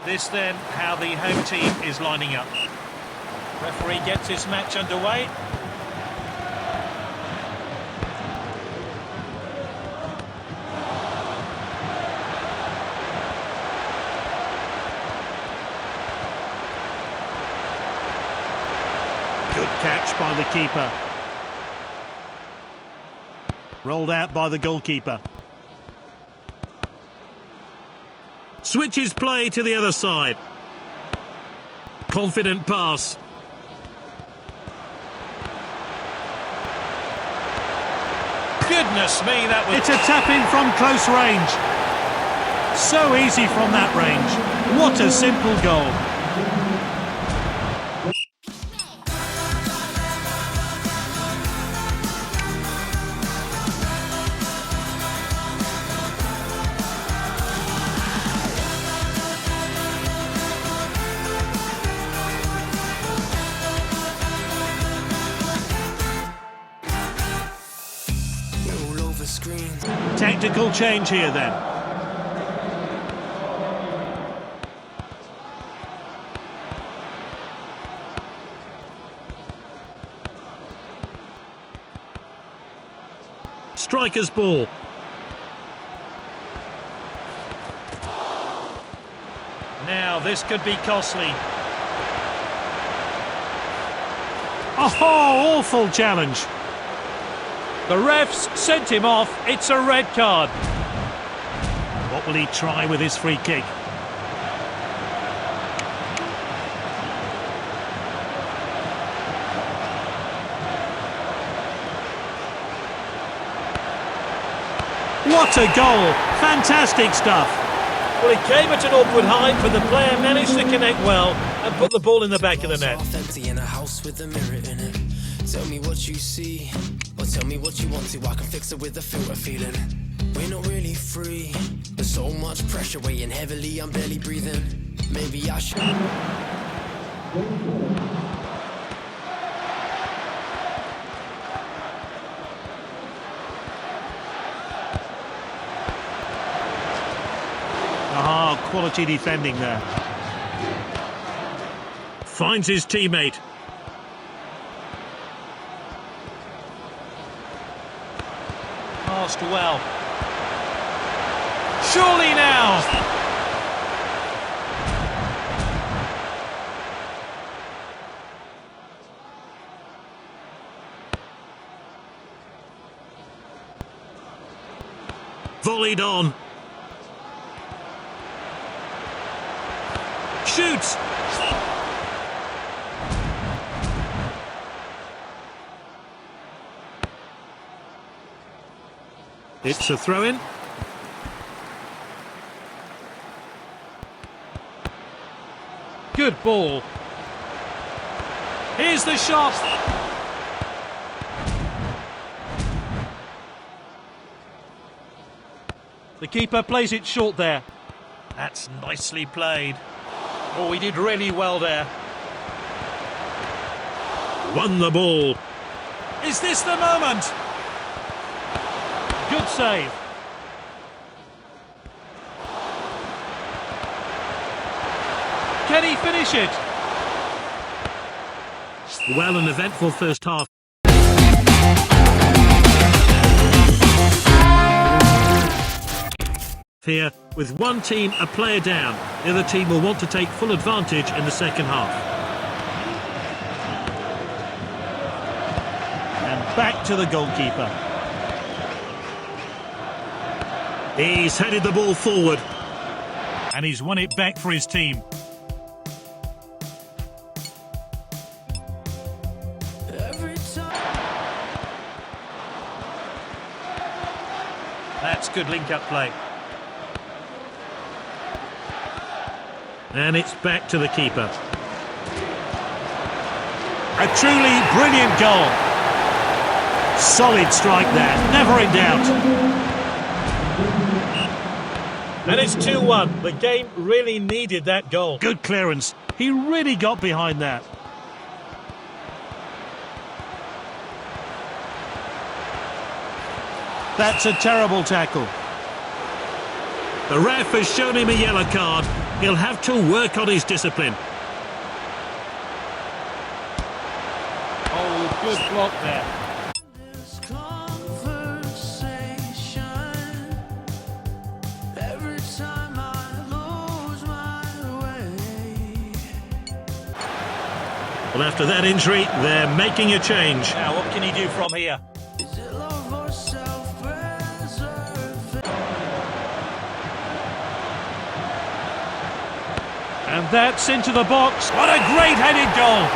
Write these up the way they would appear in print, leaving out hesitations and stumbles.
This then, how the home team is lining up. Referee gets this match underway. Good catch by the keeper. Rolled out by the goalkeeper. Switches play to the other side. Confident pass. Goodness me, that was... It's a tap-in from close range. So easy from that range. What a simple goal. Tactical change here then. Striker's ball. Now, this could be costly. Oh, awful challenge. The refs sent him off. It's a red card. What will he try with his free kick? What a goal! Fantastic stuff. Well, it came at an awkward height, but the player managed to connect well and put the ball in the back of the net. Tell me what you see, or tell me what you want to. I can fix it with a filter feeling. We're not really free. There's so much pressure weighing heavily. I'm barely breathing. Maybe I should. Ah, quality defending there. Finds his teammate. Passed well. Surely now. Volleyed on. Shoots. It's a throw-in. Good ball. Here's the shot. The keeper plays it short there. That's nicely played. Oh, he did really well there. Won the ball. Is this the moment? Good save. Can he finish it? Well, an eventful first half. Here, with one team a player down, the other team will want to take full advantage in the second half. And back to the goalkeeper. He's headed the ball forward. And he's won it back for his team. That's good link-up play. And it's back to the keeper. A truly brilliant goal. Solid strike there, never in doubt. And it's 2-1. The game really needed that goal. Good clearance. He really got behind that. That's a terrible tackle. The ref has shown him a yellow card. He'll have to work on his discipline. Oh, good block there. This conversation, every time I lose my way. Well, after that injury, they're making a change. Now, what can he do from here? Is it love or self-preservation? And that's into the box. What a great headed goal.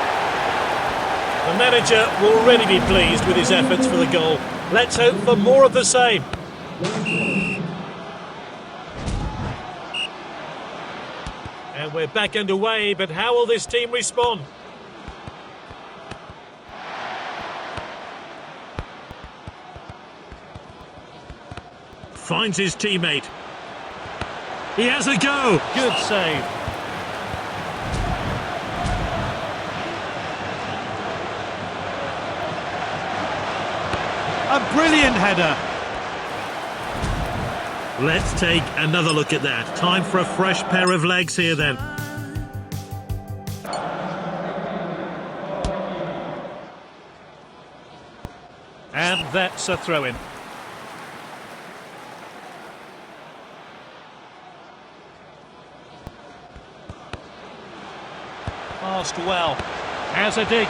The manager will already be pleased with his efforts for the goal. Let's hope for more of the same. And we're back underway, but how will this team respond? Finds his teammate. He has a go. Good save. A brilliant header. Let's take another look at that. Time for a fresh pair of legs here then. And that's a throw-in. Passed well. Has a dig.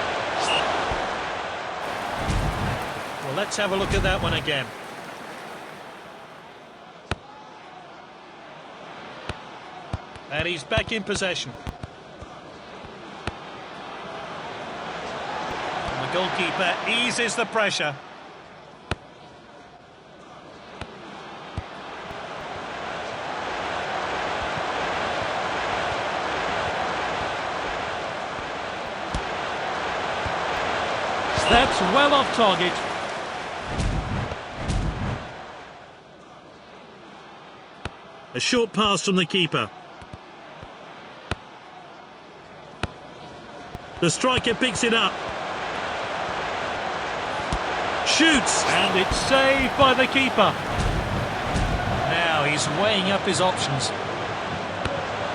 Well, let's have a look at that one again. And he's back in possession. And the goalkeeper eases the pressure. That's well off target. A short pass from the keeper. The striker picks it up. Shoots! And it's saved by the keeper. Now he's weighing up his options.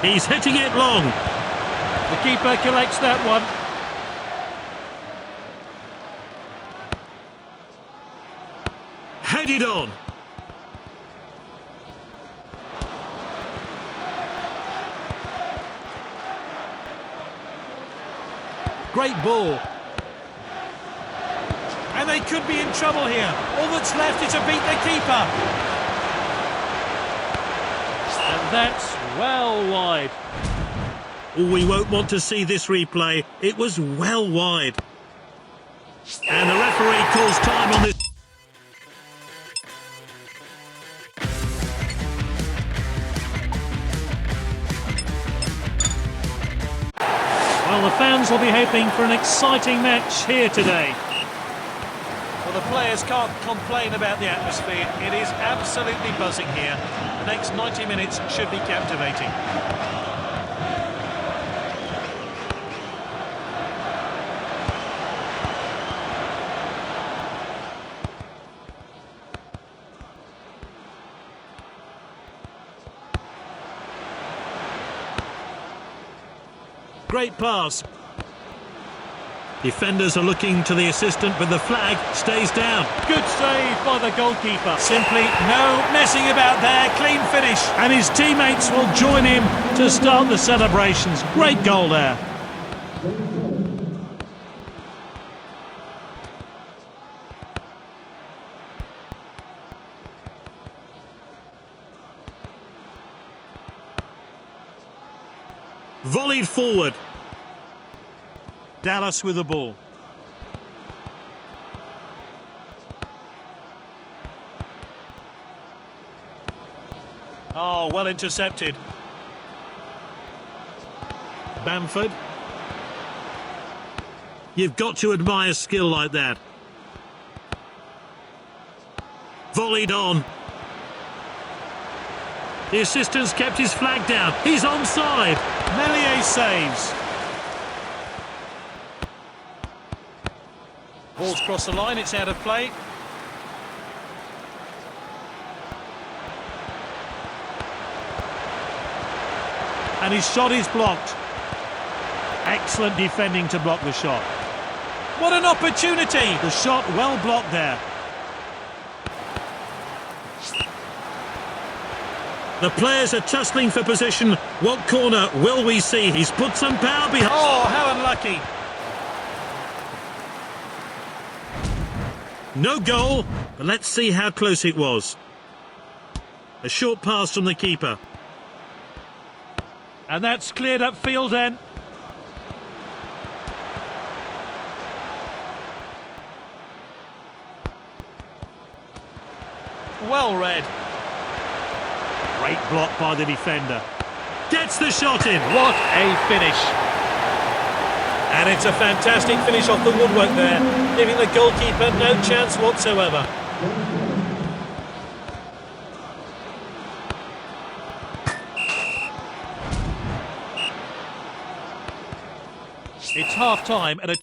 He's hitting it long. The keeper collects that one. Headed on. Great ball. And they could be in trouble here. All that's left is to beat the keeper. And that's well wide. We won't want to see this replay. It was well wide. And the referee calls time on this. Well, the fans will be hoping for an exciting match here today. Well, the players can't complain about the atmosphere. It is absolutely buzzing here. The next 90 minutes should be captivating. Great pass. Defenders are looking to the assistant, but the flag stays down. Good save by the goalkeeper. Simply no messing about there. Clean finish. And his teammates will join him to start the celebrations. Great goal there. Volleyed forward. Dallas with the ball. Oh, well intercepted. Bamford. You've got to admire skill like that. Volleyed on. The assistant's kept his flag down. He's onside. Melier saves. Ball's crossed the line, it's out of play. And his shot is blocked. Excellent defending to block the shot. What an opportunity! The shot well blocked there. The players are tussling for position. What corner will we see? He's put some power behind. Oh, how unlucky. No goal, but let's see how close it was. A short pass from the keeper. And that's cleared up field then. Well read. Great block by the defender. Gets the shot in. What a finish. And it's a fantastic finish off the woodwork there, giving the goalkeeper no chance whatsoever. It's half-time at a...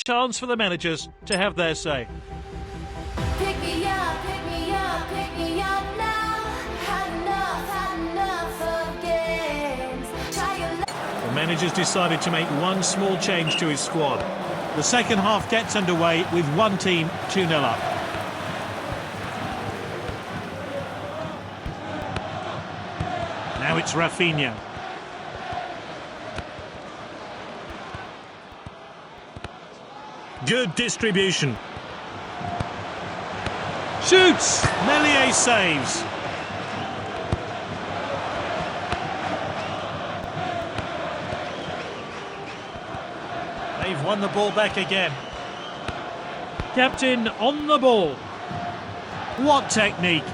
chance for the managers to have their say. Pick me up, pick me up, pick me up now. Had enough of games. The managers decided to make one small change to his squad. The second half gets underway with one team 2-0 up. Now it's Rafinha. Good distribution. Shoots! Meslier saves. They've won the ball back again. Captain on the ball. What technique!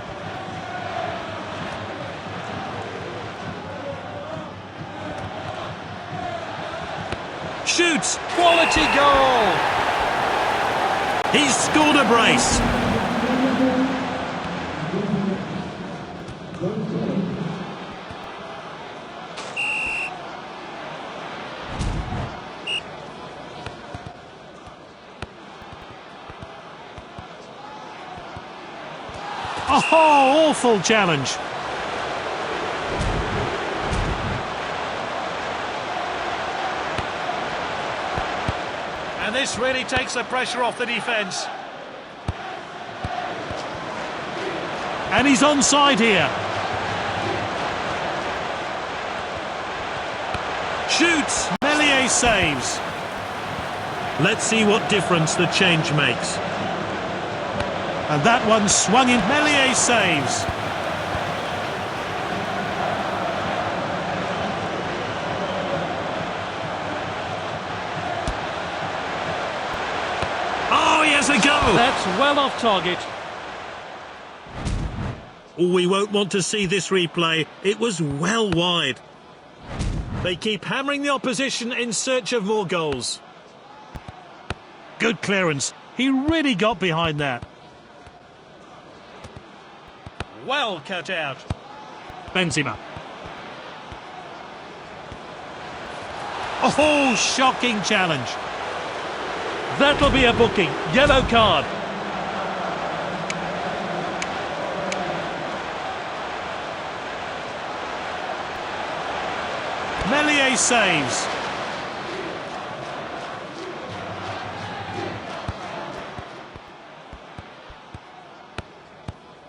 Shoots! Quality goal! He's scored a brace. Oh, awful challenge. And this really takes the pressure off the defence. And he's onside here. Shoots! Meslier saves. Let's see what difference the change makes. And that one swung in. Meslier saves. Oh, he has a go! That's well off target. We won't want to see this replay. It was well wide. They keep hammering the opposition in search of more goals. Good clearance. He really got behind that. Well cut out. Benzema. Oh, shocking challenge. That'll be a booking. Yellow card. Meslier saves.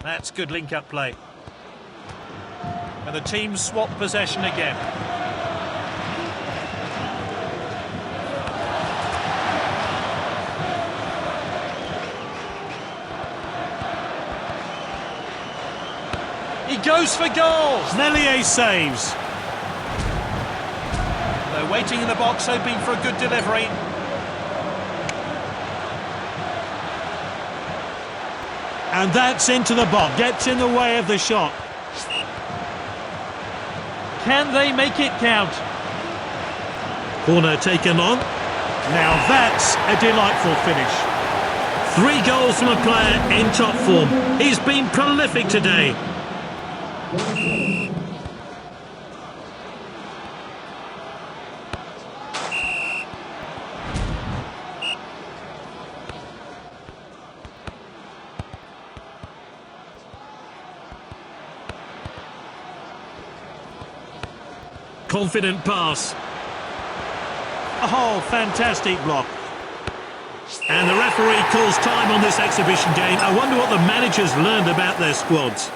That's good link-up play. And the teams swap possession again. He goes for goal. Meslier saves. They're waiting in the box, hoping for a good delivery. And that's into the box. Gets in the way of the shot. Can they make it count? Corner taken on. Now that's a delightful finish. 3 goals from a player in top form. He's been prolific today. Confident pass. Oh, fantastic block. And the referee calls time on this exhibition game. I wonder what the managers learned about their squads.